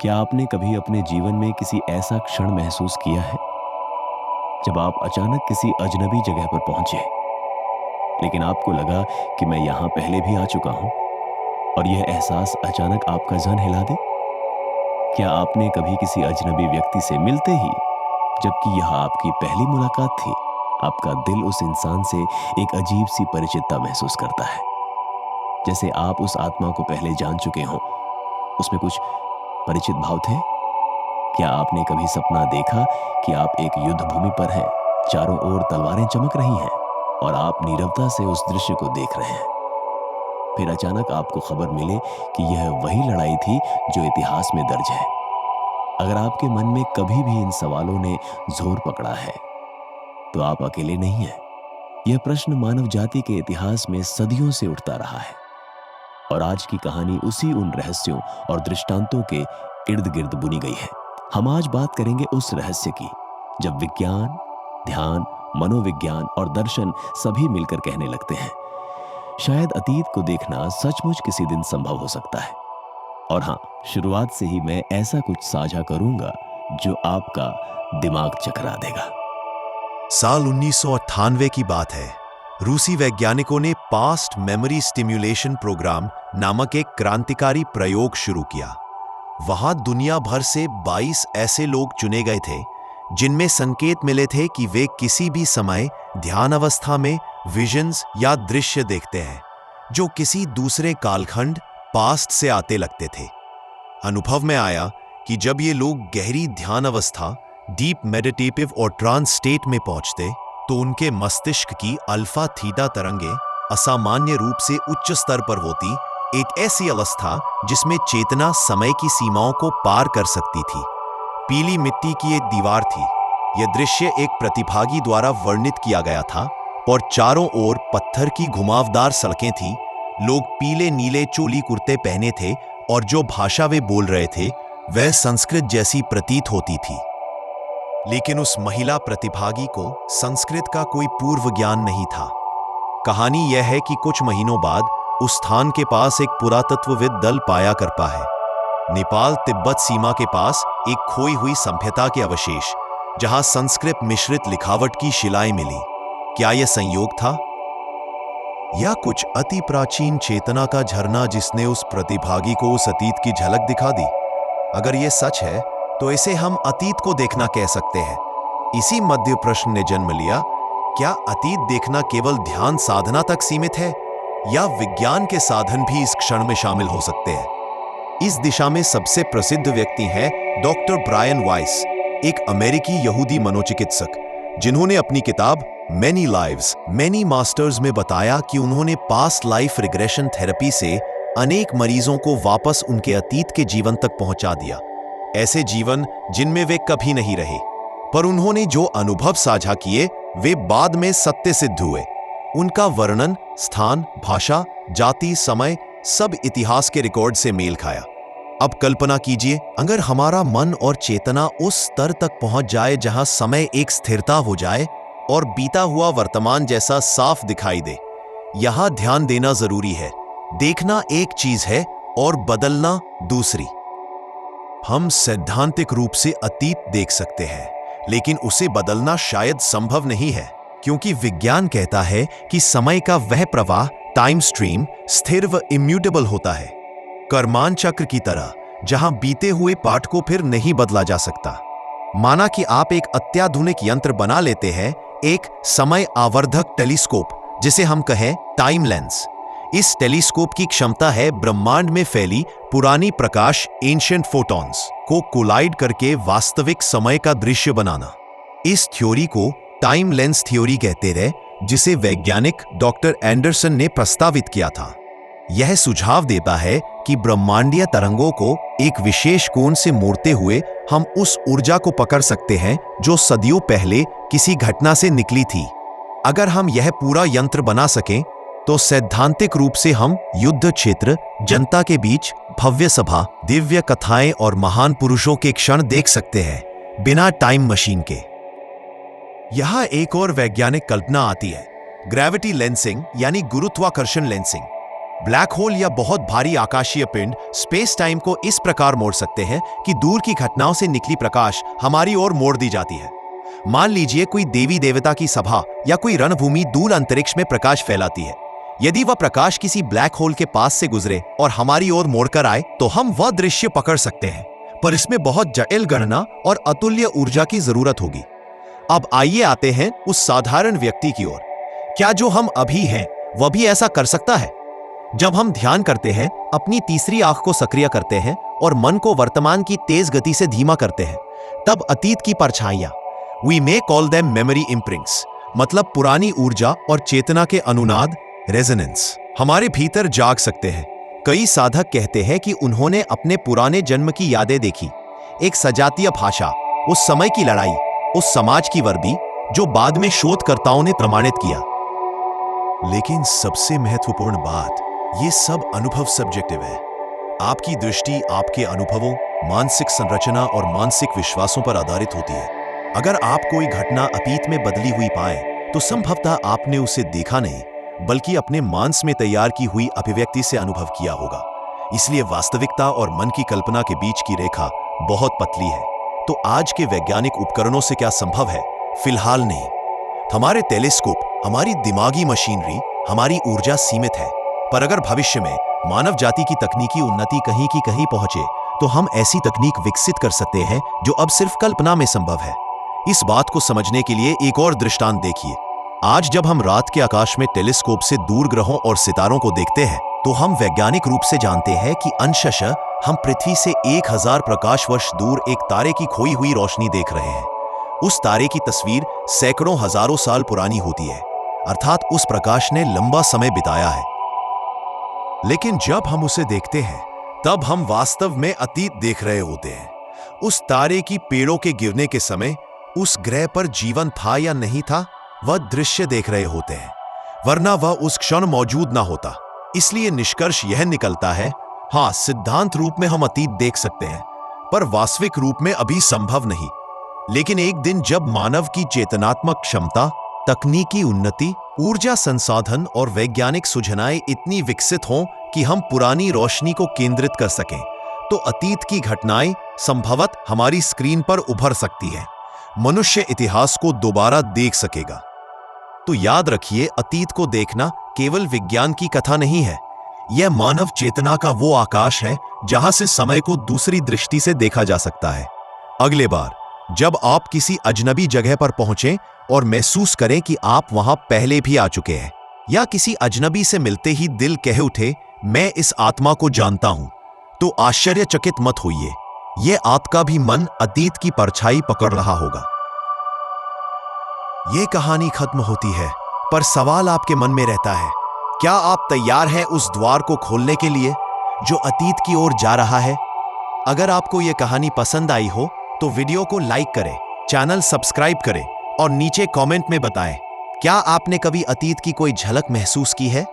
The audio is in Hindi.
क्या आपने कभी अपने जीवन में किसी ऐसा क्षण महसूस किया है जब आप अचानक किसी अजनबी जगह पर पहुंचे, लेकिन आपको लगा कि मैं यहां पहले भी आ चुका हूं, और यह एहसास अचानक आपका जहन हिला दे? क्या आपने कभी किसी अजनबी व्यक्ति से मिलते ही, जबकि यह आपकी पहली मुलाकात थी, आपका दिल उस इंसान से एक अजीब सी परिचितता महसूस करता है, जैसे आप उस आत्मा को पहले जान चुके हों? उसमें कुछ परिचित भाव थे। क्या आपने कभी सपना देखा कि आप एक युद्ध भूमि पर हैं, चारों ओर तलवारें चमक रही हैं और आप नीरवता से उस दृश्य को देख रहे हैं? फिर अचानक आपको खबर मिले कि यह वही लड़ाई थी जो इतिहास में दर्ज है। अगर आपके मन में कभी भी इन सवालों ने जोर पकड़ा है, तो आप अकेले नहीं हैं। यह प्रश्न मानव जाति के इतिहास में सदियों से उठता रहा है, और आज की कहानी उसी उन रहस्यों और दृष्टांतों के इर्द गिर्द बुनी गई है। हम आज बात करेंगे उस रहस्य की जब विज्ञान, ध्यान, मनोविज्ञान और दर्शन सभी मिलकर कहने लगते हैं, शायद अतीत को देखना सचमुच किसी दिन संभव हो सकता है। और हाँ, शुरुआत से ही मैं ऐसा कुछ साझा करूंगा जो आपका दिमाग चकरा देगा। साल 1998 की बात है। रूसी वैज्ञानिकों ने पास्ट मेमोरी स्टिम्युलेशन प्रोग्राम नामक एक क्रांतिकारी प्रयोग शुरू किया। वहां दुनिया भर से 22 ऐसे लोग चुने गए थे जिनमें संकेत मिले थे कि वे किसी भी समय ध्यान अवस्था में विजन्स या दृश्य देखते हैं जो किसी दूसरे कालखंड पास्ट से आते लगते थे। अनुभव में आया कि जब ये लोग गहरी ध्यान अवस्था, डीप मेडिटेटिव और ट्रांस स्टेट में पहुंचते तो उनके मस्तिष्क की अल्फा थीटा तरंगे असामान्य रूप से उच्च स्तर पर होती, एक ऐसी अवस्था जिसमें चेतना समय की सीमाओं को पार कर सकती थी। पीली मिट्टी की एक दीवार थी। यह दृश्य एक प्रतिभागी द्वारा वर्णित किया गया था और चारों ओर पत्थर की घुमावदार सड़कें थीं। लोग पीले नीले चोली कुर्ते पहने थे और जो भाषा वे बोल रहे थे वह संस्कृत जैसी प्रतीत होती थी। लेकिन उस महिला प्रतिभागी को संस्कृत का कोई पूर्व ज्ञान नहीं था। कहानी यह है कि कुछ महीनों बाद उस स्थान के पास एक पुरातत्वविद दल पाया करता है, नेपाल तिब्बत सीमा के पास एक खोई हुई सभ्यता के अवशेष, जहां संस्कृत मिश्रित लिखावट की शिलाएं मिली। क्या यह संयोग था या कुछ अति प्राचीन चेतना का झरना जिसने उस प्रतिभागी को उस अतीत की झलक दिखा दी? अगर यह सच है तो इसे हम अतीत को देखना कह सकते हैं। इसी मध्य प्रश्न ने जन्म लिया, क्या अतीत देखना केवल ध्यान साधना तक सीमित है या विज्ञान के साधन भी इस क्षण में शामिल हो सकते हैं? इस दिशा में सबसे प्रसिद्ध व्यक्ति हैं डॉक्टर ब्रायन वाइस, एक अमेरिकी यहूदी मनोचिकित्सक, जिन्होंने अपनी किताब मेनी लाइव्स मेनी मास्टर्स में बताया कि उन्होंने पास्ट लाइफ रिग्रेशन थेरेपी से अनेक मरीजों को वापस उनके अतीत के जीवन तक पहुंचा दिया, ऐसे जीवन जिनमें वे कभी नहीं रहे। पर उन्होंने जो अनुभव साझा किए वे बाद में सत्य सिद्ध हुए। उनका वर्णन स्थान, भाषा, जाति, समय सब इतिहास के रिकॉर्ड से मेल खाया। अब कल्पना कीजिए, अगर हमारा मन और चेतना उस स्तर तक पहुंच जाए जहां समय एक स्थिरता हो जाए और बीता हुआ वर्तमान जैसा साफ दिखाई दे। यहां ध्यान देना जरूरी है। देखना एक चीज है और बदलना दूसरी। हम सैद्धांतिक रूप से अतीत देख सकते हैं, लेकिन उसे बदलना शायद संभव नहीं है, क्योंकि विज्ञान कहता है कि समय का वह प्रवाह, टाइम स्ट्रीम, स्थिर व इम्यूटेबल होता है, कर्मान चक्र की तरह, जहां बीते हुए पाठ को फिर नहीं बदला जा सकता। माना कि आप एक अत्याधुनिक यंत्र बना लेते हैं, एक समय आवर्धक टेलीस्कोप, जिसे हम कहें टाइम लेंस। इस टेलीस्कोप की क्षमता है ब्रह्मांड में फैली पुरानी प्रकाश, एंशिएंट फोटॉन्स, को कोलाइड करके वास्तविक समय का दृश्य बनाना। इस थ्योरी को टाइम लेंस थ्योरी कहते हैं, जिसे वैज्ञानिक डॉक्टर एंडरसन ने प्रस्तावित किया था। यह सुझाव देता है कि ब्रह्मांडीय तरंगों को एक विशेष कोण से मोड़ते हुए हम उस ऊर्जा को पकड़ सकते हैं जो सदियों पहले किसी घटना से निकली थी। अगर हम यह पूरा यंत्र बना सकें तो सैद्धांतिक रूप से हम युद्ध क्षेत्र, जनता के बीच भव्य सभा, दिव्य कथाएं और महान पुरुषों के क्षण देख सकते हैं, बिना टाइम मशीन के। यहां एक और वैज्ञानिक कल्पना आती है, ग्रेविटी लेंसिंग यानी गुरुत्वाकर्षण लेंसिंग। ब्लैक होल या बहुत भारी आकाशीय पिंड स्पेस टाइम को इस प्रकार मोड़ सकते हैं कि दूर की घटनाओं से निकली प्रकाश हमारी ओर मोड़ दी जाती है। मान लीजिए कोई देवी देवता की सभा या कोई रणभूमि दूर अंतरिक्ष में प्रकाश फैलाती है। यदि वह प्रकाश किसी ब्लैक होल के पास से गुजरे और हमारी ओर मोड़कर आए तो हम वह दृश्य पकड़ सकते हैं, पर इसमें बहुत जटिल गणना और अतुल्य ऊर्जा की जरूरत होगी। अब आइए आते हैं उस साधारण व्यक्ति की ओर। क्या जो हम अभी हैं वह भी ऐसा कर सकता है? जब हम ध्यान करते हैं, अपनी तीसरी आंख को सक्रिय करते हैं और मन को वर्तमान की तेज गति से धीमा करते हैं, तब अतीत की परछाइयां, we may call them memory imprints, मतलब पुरानी ऊर्जा और चेतना के अनुनाद, रेजोनेंस, हमारे भीतर जाग सकते हैं। कई साधक कहते हैं कि उन्होंने अपने पुराने जन्म की यादें देखी, एक सजातीय भाषा, उस समय की लड़ाई, उस समाज की वर्दी जो बाद में शोधकर्ताओं ने प्रमाणित किया। लेकिन सबसे महत्वपूर्ण बात, ये सब अनुभव सब्जेक्टिव है। आपकी दृष्टि आपके अनुभवों, मानसिक संरचना और मानसिक विश्वासों पर आधारित होती है। अगर आप कोई घटना अतीत में बदली हुई पाए तो संभवतः आपने उसे देखा नहीं, बल्कि अपने मांस में तैयार की हुई अभिव्यक्ति से अनुभव किया होगा। इसलिए वास्तविकता और मन की कल्पना के बीच की रेखा बहुत पतली है। तो आज के वैज्ञानिक उपकरणों से क्या संभव है? फिलहाल नहीं। हमारे टेलीस्कोप, हमारी दिमागी मशीनरी, हमारी ऊर्जा सीमित है। पर अगर भविष्य में मानव जाति की तकनीकी उन्नति कहीं की कहीं पहुंचे तो हम ऐसी तकनीक विकसित कर सकते हैं जो अब सिर्फ कल्पना में संभव है। इस बात को समझने के लिए एक और दृष्टांत देखिए। आज जब हम रात के आकाश में टेलीस्कोप से दूर ग्रहों और सितारों को देखते हैं तो हम वैज्ञानिक रूप से जानते हैं कि अंशतः हम पृथ्वी से 1000 प्रकाश वर्ष दूर एक तारे की खोई हुई रोशनी देख रहे हैं। उस तारे की तस्वीर सैकड़ों हजारों साल पुरानी होती है, अर्थात उस प्रकाश ने लंबा समय बिताया है। लेकिन जब हम उसे देखते हैं तब हम वास्तव में अतीत देख रहे होते हैं। उस तारे की पेड़ों के गिरने के समय उस ग्रह पर जीवन था या नहीं था, वह दृश्य देख रहे होते हैं, वरना वह उस क्षण मौजूद ना होता। इसलिए निष्कर्ष यह निकलता है, हाँ, सिद्धांत रूप में हम अतीत देख सकते हैं, पर वास्तविक रूप में अभी संभव नहीं। लेकिन एक दिन जब मानव की चेतनात्मक क्षमता, तकनीकी उन्नति, ऊर्जा संसाधन और वैज्ञानिक सुझनाएं इतनी विकसित हों कि हम पुरानी रोशनी को केंद्रित कर सकें, तो अतीत की घटनाएं संभवतः हमारी स्क्रीन पर उभर सकती हैं। मनुष्य इतिहास को दोबारा देख सकेगा। तो याद रखिए, अतीत को देखना केवल विज्ञान की कथा नहीं है, यह मानव चेतना का वो आकाश है जहां से समय को दूसरी दृष्टि से देखा जा सकता है। अगले बार जब आप किसी अजनबी जगह पर पहुंचें और महसूस करें कि आप वहां पहले भी आ चुके हैं, या किसी अजनबी से मिलते ही दिल कह उठे, मैं इस आत्मा को जानता हूं, तो आश्चर्यचकित मत होइए, यह आपका भी मन अतीत की परछाई पकड़ रहा होगा। यह कहानी खत्म होती है, पर सवाल आपके मन में रहता है, क्या आप तैयार हैं उस द्वार को खोलने के लिए जो अतीत की ओर जा रहा है? अगर आपको यह कहानी पसंद आई हो तो वीडियो को लाइक करें, चैनल सब्सक्राइब करें और नीचे कमेंट में बताएं, क्या आपने कभी अतीत की कोई झलक महसूस की है?